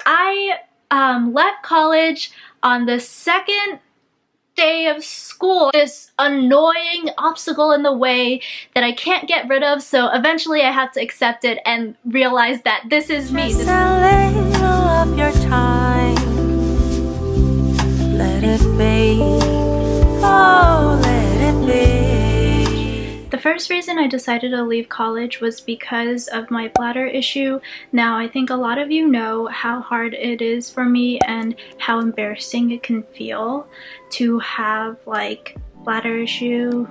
I left college on the second day of school. This annoying obstacle in the way that I can't get rid of, so eventually I have to accept it and realize that this is me. Just a little of your time. Let it be. Oh, let it be. The first reason I decided to leave college was because of my bladder issue. Now, I think a lot of you know how hard it is for me and how embarrassing it can feel to have like bladder issue,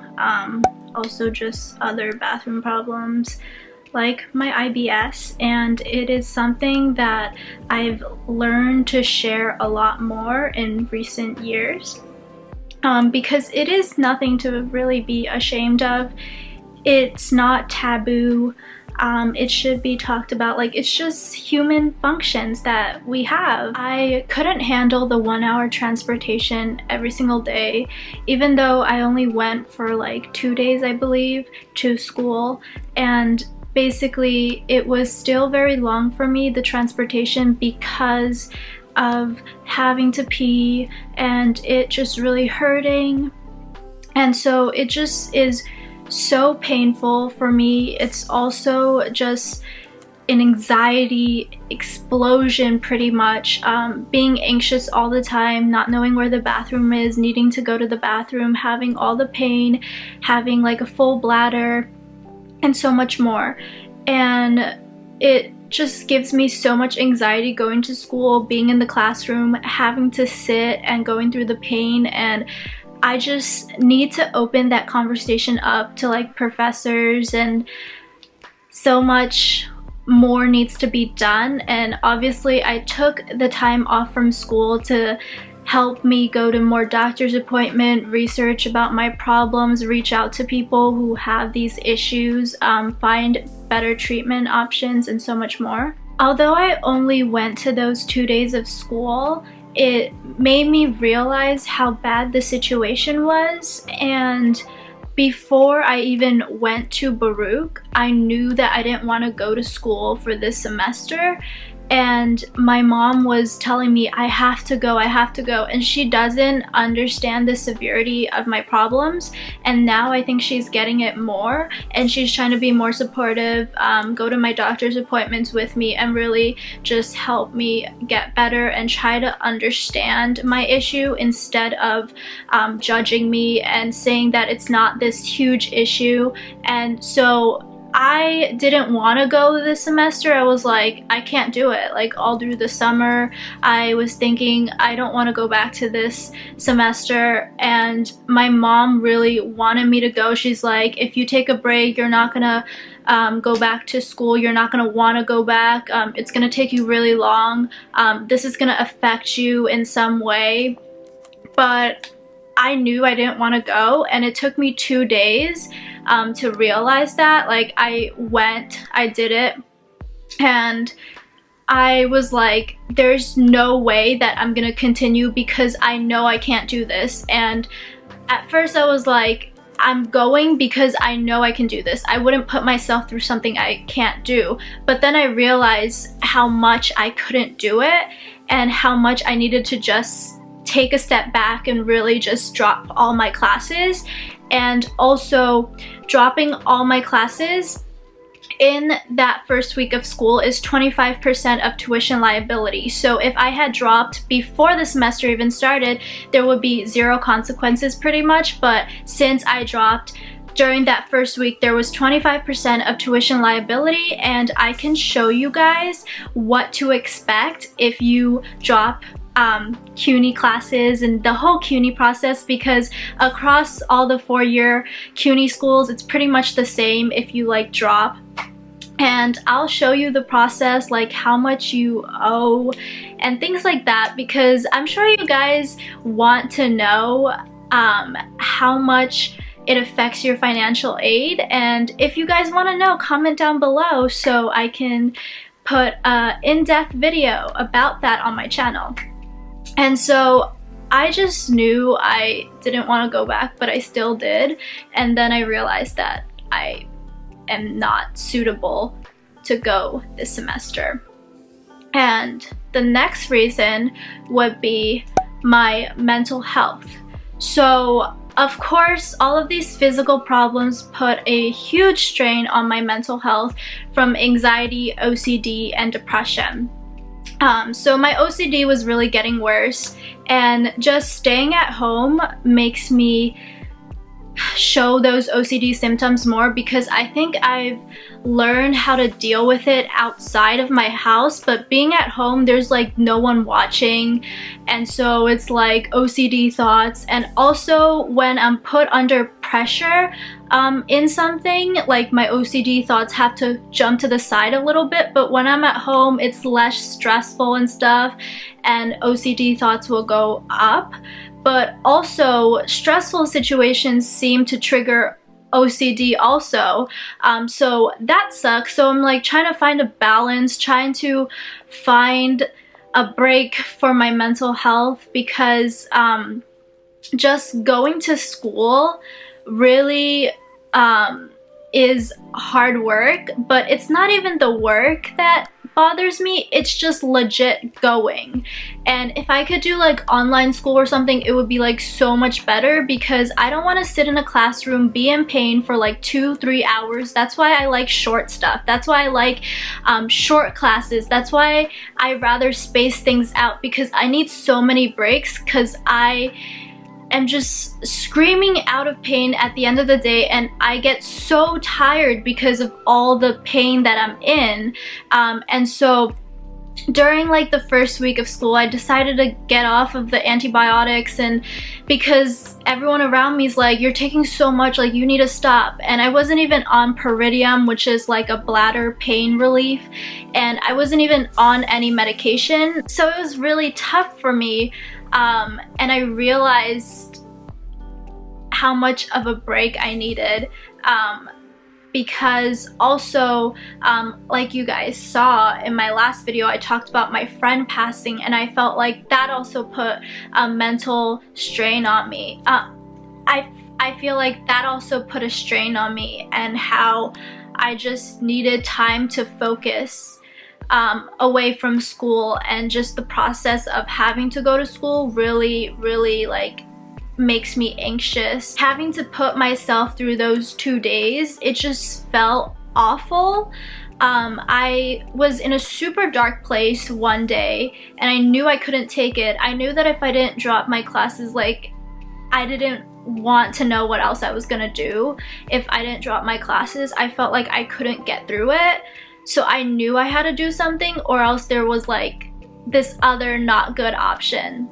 also just other bathroom problems like my IBS, and it is something that I've learned to share a lot more in recent years. Because it is nothing to really be ashamed of. It's not taboo. It should be talked about. Like, it's just human functions that we have. I couldn't handle the 1-hour transportation every single day, even though I only went for like 2 days, I believe, to school. And basically it was still very long for me, the transportation, because of having to pee and it just really hurting. And so it just is so painful for me. It's also just an anxiety explosion pretty much, being anxious all the time, not knowing where the bathroom is, needing to go to the bathroom, having all the pain, having like a full bladder, and so much more. And it just gives me so much anxiety going to school, being in the classroom, having to sit and going through the pain. And I just need to open that conversation up to like professors, and so much more needs to be done. And obviously I took the time off from school to help me go to more doctor's appointment, research about my problems, reach out to people who have these issues, find better treatment options, and so much more. Although I only went to those 2 days of school, it made me realize how bad the situation was. And before I even went to Baruch, I knew that I didn't want to go to school for this semester. And my mom was telling me, I have to go, and she doesn't understand the severity of my problems. And now I think she's getting it more, and she's trying to be more supportive, go to my doctor's appointments with me, and really just help me get better and try to understand my issue instead of judging me and saying that it's not this huge issue. And so I didn't want to go this semester. I was like, I can't do it. Like, all through the summer I was thinking, I don't want to go back to this semester. And my mom really wanted me to go. She's like, if you take a break, you're not gonna go back to school, you're not gonna want to go back, it's gonna take you really long, this is gonna affect you in some way. But I knew I didn't want to go, and it took me 2 days to realize that. Like, I went, I did it, and I was like, there's no way that I'm gonna continue because I know I can't do this. And at first I was like, I'm going because I know I can do this. I wouldn't put myself through something I can't do. But then I realized how much I couldn't do it, and how much I needed to just take a step back and really just drop all my classes. And also, dropping all my classes in that first week of school is 25% of tuition liability. So if I had dropped before the semester even started, there would be 0 consequences pretty much. But since I dropped during that first week, there was 25% of tuition liability, and I can show you guys what to expect if you drop CUNY classes and the whole CUNY process, because across all the 4-year CUNY schools it's pretty much the same if you like drop. And I'll show you the process, like how much you owe and things like that, because I'm sure you guys want to know how much it affects your financial aid. And if you guys want to know, comment down below so I can put an in-depth video about that on my channel. And so I just knew I didn't want to go back, but I still did. And then I realized that I am not suitable to go this semester. And the next reason would be my mental health. So of course, all of these physical problems put a huge strain on my mental health, from anxiety, OCD, and depression. So my OCD was really getting worse, and just staying at home makes me show those OCD symptoms more, because I think I've learned how to deal with it outside of my house, but being at home, there's like no one watching, and so it's like OCD thoughts. And also when I'm put under pressure in something, like my OCD thoughts have to jump to the side a little bit, but when I'm at home, it's less stressful and stuff, and OCD thoughts will go up. But also, stressful situations seem to trigger OCD also. So that sucks. So I'm like trying to find a balance, trying to find a break for my mental health, because just going to school really is hard work, but it's not even the work that bothers me, it's just legit going. And if I could do like online school or something, it would be like so much better, because I don't want to sit in a classroom, be in pain for like 2-3 hours. That's why I like short stuff. That's why I like short classes. That's why I rather space things out, because I need so many breaks, because I am just screaming out of pain at the end of the day, and I get so tired because of all the pain that I'm in. And so during like the first week of school, I decided to get off of the antibiotics, and because everyone around me is like, you're taking so much, like you need to stop. And I wasn't even on Pecoraro, which is like a bladder pain relief, and I wasn't even on any medication, so it was really tough for me. And I realized how much of a break I needed, because also, like you guys saw in my last video, I talked about my friend passing, and I felt like that also put a mental strain on me. I feel like that also put a strain on me, and how I just needed time to focus away from school, and just the process of having to go to school really like makes me anxious. Having to put myself through those 2 days, it just felt awful. I was in a super dark place one day, and I knew I couldn't take it. I knew that if I didn't drop my classes, like I didn't want to know what else I was gonna do. If I didn't drop my classes, I felt like I couldn't get through it. So I knew I had to do something, or else there was like this other not good option.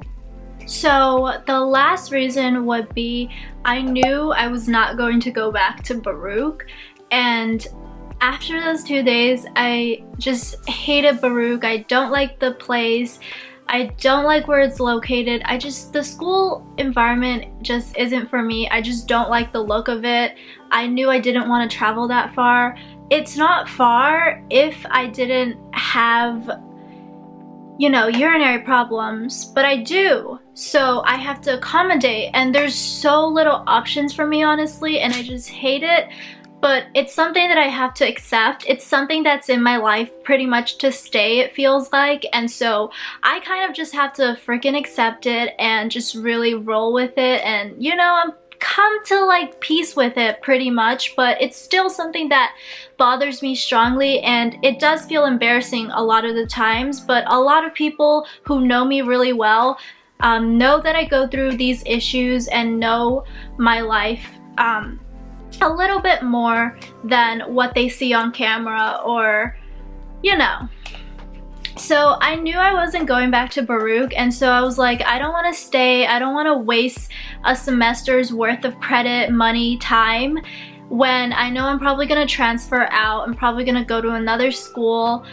So the last reason would be, I knew I was not going to go back to Baruch, and after those 2 days, I just hated Baruch. I don't like the place. I don't like where it's located. The school environment just isn't for me. I just don't like the look of it. I knew I didn't want to travel that far. It's not far if I didn't have, you know, urinary problems, but I do. So I have to accommodate, and there's so little options for me, honestly, and I just hate it. But it's something that I have to accept. It's something that's in my life pretty much to stay, it feels like. And so I kind of just have to freaking accept it and just really roll with it. And, you know, I'm come to like peace with it pretty much, but it's still something that bothers me strongly, and it does feel embarrassing a lot of the times. But a lot of people who know me really well know that I go through these issues and know my life a little bit more than what they see on camera, or, you know. So I knew I wasn't going back to Baruch, and so I was like, I don't want to stay. I don't want to waste a semester's worth of credit, money, time, when I know I'm probably going to transfer out. I'm probably going to go to another school,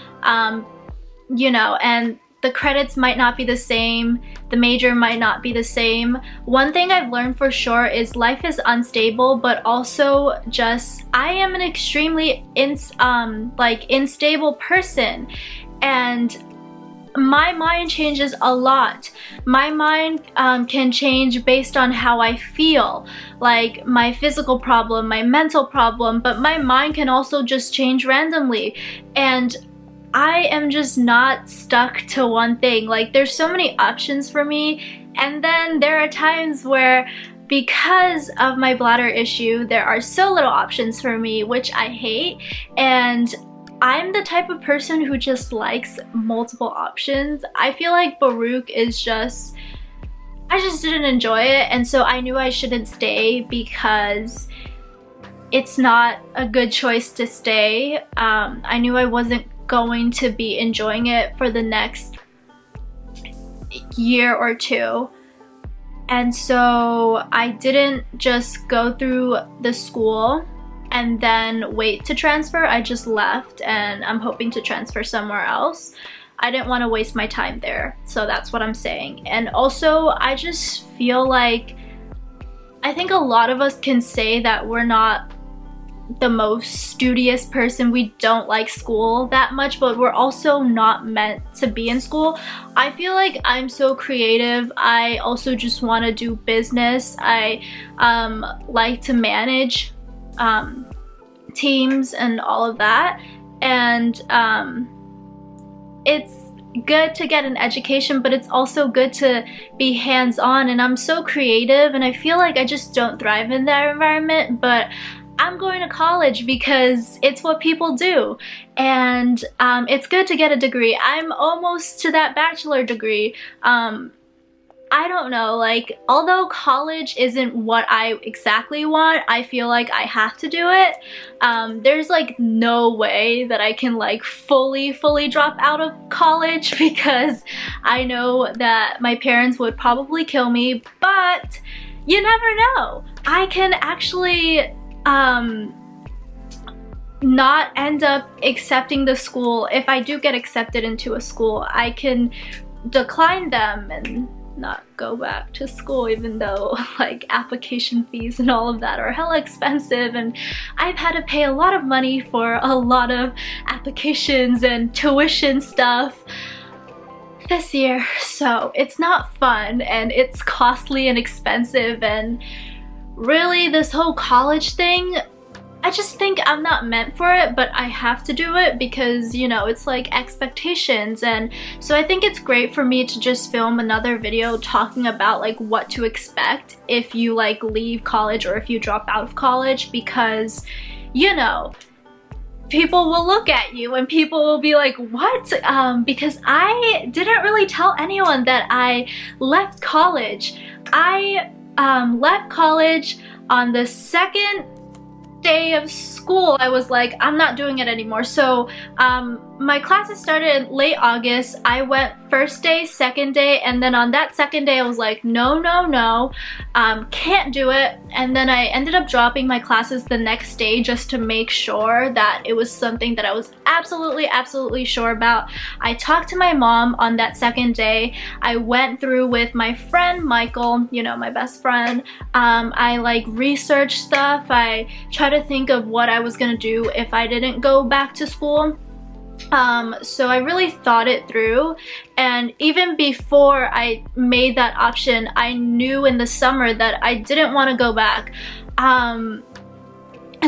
you know, and the credits might not be the same, the major might not be the same. One thing I've learned for sure is life is unstable, but also just I am an extremely unstable person, and my mind changes a lot. My mind can change based on how I feel, like my physical problem, my mental problem, but my mind can also just change randomly. And I am just not stuck to one thing. Like, there's so many options for me, and then there are times where because of my bladder issue, there are so little options for me, which I hate. And I'm the type of person who just likes multiple options. I feel like Baruch is just, I just didn't enjoy it, and so I knew I shouldn't stay because it's not a good choice to stay. I knew I wasn't going to be enjoying it for the next year or two. And so I didn't just go through the school and then wait to transfer. I just left, and I'm hoping to transfer somewhere else. I didn't want to waste my time there, so that's what I'm saying. And also, I just feel like, I think a lot of us can say that we're not the most studious person. We don't like school that much, but we're also not meant to be in school. I feel like I'm so creative. I also just want to do business. I like to manage teams and all of that, and it's good to get an education, but it's also good to be hands-on, and I'm so creative, and I feel like I just don't thrive in that environment. But I'm going to college because it's what people do, and it's good to get a degree. I'm almost to that bachelor degree. I don't know, like, although college isn't what I exactly want, I feel like I have to do it. There's like no way that I can like fully drop out of college, because I know that my parents would probably kill me, but you never know. I can actually not end up accepting the school. If I do get accepted into a school, I can decline them and not go back to school, even though like application fees and all of that are hella expensive, and I've had to pay a lot of money for a lot of applications and tuition stuff this year. So it's not fun, and it's costly and expensive, and really this whole college thing, I just think I'm not meant for it, but I have to do it because, you know, it's like expectations. And so I think it's great for me to just film another video talking about like what to expect if you like leave college or if you drop out of college, because, you know, people will look at you and people will be like, what? Because I didn't really tell anyone that I left college. I left college on the second day of school. I was like, I'm not doing it anymore. So my classes started in late August. I went first day, second day, and then on that second day I was like, no, can't do it. And then I ended up dropping my classes the next day just to make sure that it was something that I was absolutely sure about. I talked to my mom on that second day. I went through with my friend Michael, you know, my best friend. I like researched stuff. I tried to think of what I was gonna do if I didn't go back to school. So I really thought it through, and even before I made that option, I knew in the summer that I didn't want to go back. And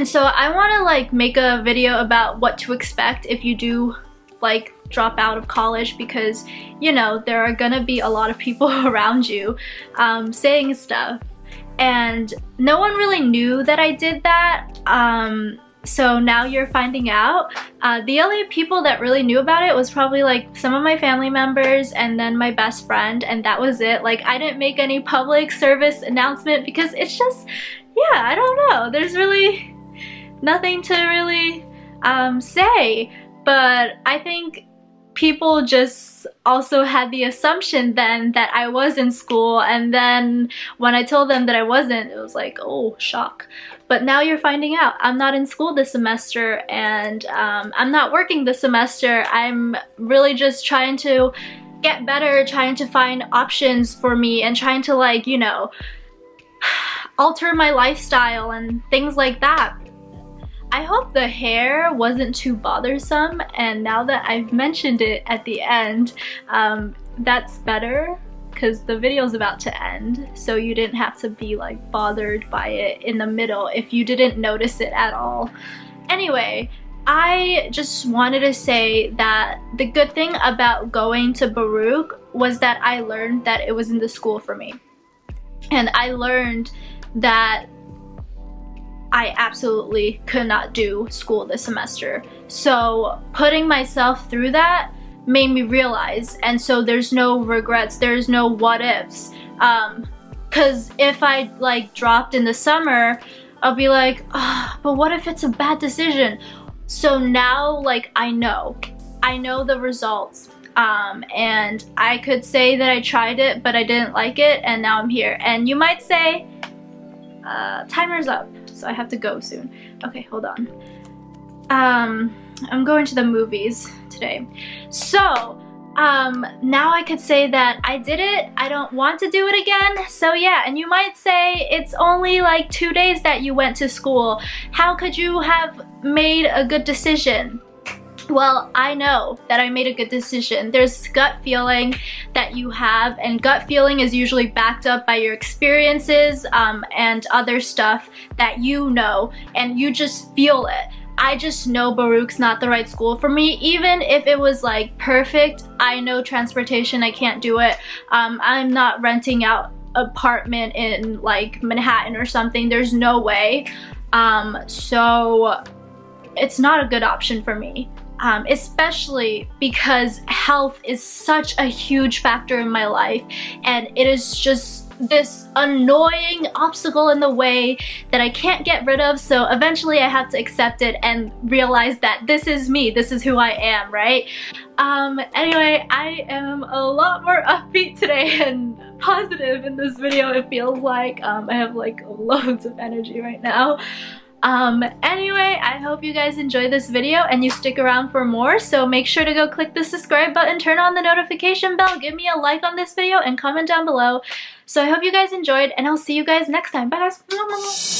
so I want to like make a video about what to expect if you do like drop out of college, because, you know, there are gonna be a lot of people around you saying stuff, and no one really knew that I did that. So now you're finding out. The only people that really knew about it was probably like some of my family members and then my best friend, and that was it. Like, I didn't make any public service announcement because it's just, yeah, I don't know. There's really nothing to really say, but I think people just also had the assumption then that I was in school, and then when I told them that I wasn't, it was like, oh, shock. But now you're finding out. I'm not in school this semester, and I'm not working this semester. I'm really just trying to get better, trying to find options for me, and trying to, like, you know, alter my lifestyle and things like that. I hope the hair wasn't too bothersome, and now that I've mentioned it at the end, that's better, because the video's about to end, so you didn't have to be like bothered by it in the middle if you didn't notice it at all. Anyway, I just wanted to say that the good thing about going to Baruch was that I learned that it was in the school for me. And I learned that I absolutely could not do school this semester. So putting myself through that made me realize, and so there's no regrets, there's no what ifs. Cause if I like dropped in the summer, I'll be like, oh, but what if it's a bad decision? So now like I know the results. And I could say that I tried it, but I didn't like it, and now I'm here. And you might say, timer's up, so I have to go soon. Okay, hold on. I'm going to the movies today. So, now I could say that I did it, I don't want to do it again. So yeah, and you might say it's only like 2 days that you went to school. How could you have made a good decision? Well, I know that I made a good decision. There's gut feeling that you have, and gut feeling is usually backed up by your experiences and other stuff that you know, and you just feel it. I just know Baruch's not the right school for me. Even if it was like perfect, I know transportation, I can't do it. I'm not renting out an apartment in like Manhattan or something. There's no way. So it's not a good option for me. Especially because health is such a huge factor in my life, and it is just this annoying obstacle in the way that I can't get rid of. So eventually I have to accept it and realize that this is me, this is who I am, right? Anyway, I am a lot more upbeat today and positive in this video. It feels like I have like loads of energy right now. Anyway, I hope you guys enjoyed this video and you stick around for more, so make sure to go click the subscribe button, turn on the notification bell, give me a like on this video, and comment down below. So I hope you guys enjoyed, and I'll see you guys next time. Bye guys!